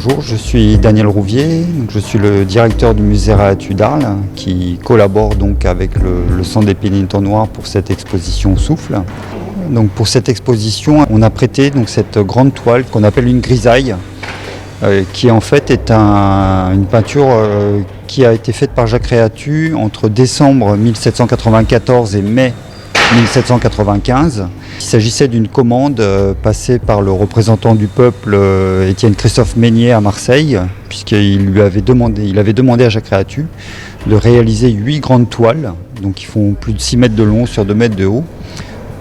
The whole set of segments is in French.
Bonjour, je suis Daniel Rouvier, je suis le directeur du musée Réatu d'Arles qui collabore donc avec le Centre des Pénitents Noirs pour cette exposition Souffle. Donc pour cette exposition, on a prêté donc cette grande toile qu'on appelle une grisaille, qui en fait est une peinture qui a été faite par Jacques Réatu entre décembre 1794 et mai 1795. Il s'agissait d'une commande passée par le représentant du peuple Étienne Christophe Meignier à Marseille, puisqu'il avait demandé à Jacques Réatu de réaliser 8 grandes toiles, donc qui font plus de 6 mètres de long sur 2 mètres de haut,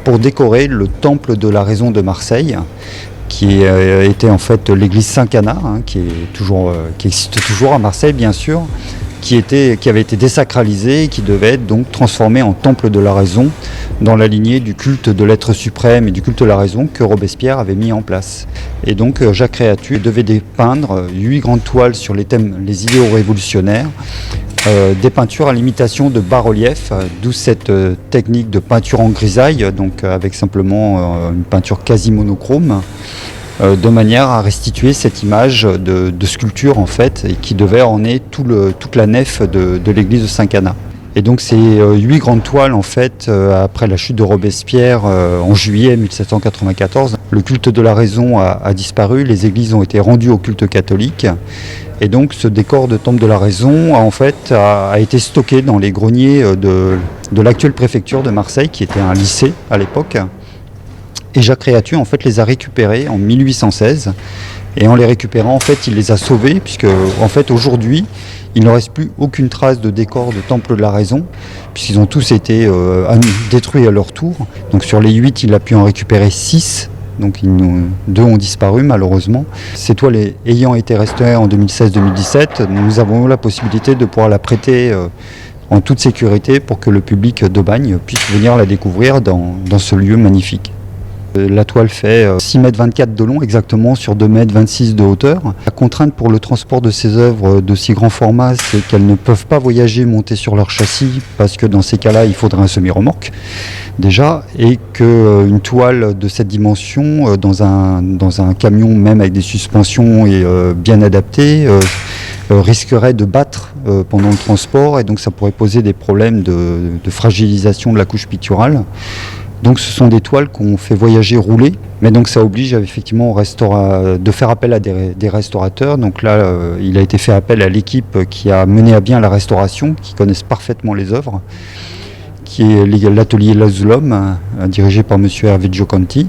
pour décorer le temple de la Raison de Marseille, qui était en fait l'église Saint-Cana, qui existe toujours à Marseille bien sûr, qui avait été désacralisée et qui devait être donc transformée en temple de la raison dans la lignée du culte de l'être suprême et du culte de la raison que Robespierre avait mis en place. Et donc Jacques Réatu devait dépeindre 8 grandes toiles sur les thèmes les idéaux révolutionnaires, des peintures à l'imitation de bas-relief, d'où cette technique de peinture en grisaille, donc avec simplement une peinture quasi monochrome, de manière à restituer cette image de sculpture en fait, et qui devait orner toute la nef de l'église de Saint-Cana. Et donc ces 8 grandes toiles en fait, après la chute de Robespierre en juillet 1794, le culte de la raison a disparu, les églises ont été rendues au culte catholique. Et donc ce décor de temple de la raison a été stocké dans les greniers de l'actuelle préfecture de Marseille, qui était un lycée à l'époque. Et Jacques Réatu en fait les a récupérés en 1816, et en les récupérant en fait il les a sauvés, puisque en fait aujourd'hui il ne reste plus aucune trace de décor de temple de la raison, puisqu'ils ont tous été détruits à leur tour. Donc sur les 8 il a pu en récupérer 6, donc 2 ont disparu malheureusement. Ces toiles ayant été restaurées en 2016-2017, nous avons eu la possibilité de pouvoir la prêter en toute sécurité pour que le public de Bagne puisse venir la découvrir dans ce lieu magnifique. La toile fait 6,24 m de long exactement sur 2,26 m de hauteur. La contrainte pour le transport de ces œuvres de si grand format, c'est qu'elles ne peuvent pas voyager montées sur leur châssis, parce que dans ces cas-là, il faudrait un semi-remorque déjà, et qu'une toile de cette dimension, dans un camion même avec des suspensions et bien adaptées, risquerait de battre pendant le transport, et donc ça pourrait poser des problèmes de fragilisation de la couche picturale. Donc ce sont des toiles qu'on fait voyager rouler, mais donc ça oblige effectivement de faire appel à des restaurateurs. Donc là, il a été fait appel à l'équipe qui a mené à bien la restauration, qui connaissent parfaitement les œuvres, qui est l'atelier Lazulum, dirigé par M. Hervé Giocanti.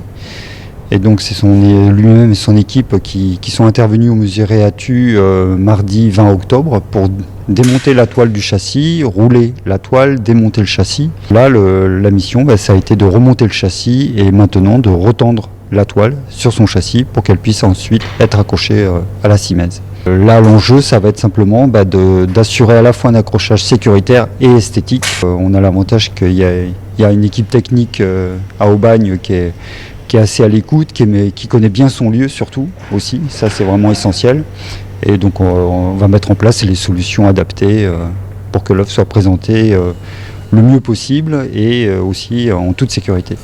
Et donc c'est lui-même et son équipe qui sont intervenus au musée Réatu mardi 20 octobre pour démonter la toile du châssis, rouler la toile, démonter le châssis. Là, la mission, ça a été de remonter le châssis et maintenant de retendre la toile sur son châssis pour qu'elle puisse ensuite être accrochée à la simèse. Là, l'enjeu, ça va être simplement d'assurer à la fois un accrochage sécuritaire et esthétique. On a l'avantage qu'il y a une équipe technique à Aubagne qui est assez à l'écoute, qui connaît bien son lieu surtout aussi, ça c'est vraiment essentiel. Et donc on va mettre en place les solutions adaptées pour que l'œuvre soit présentée le mieux possible et aussi en toute sécurité.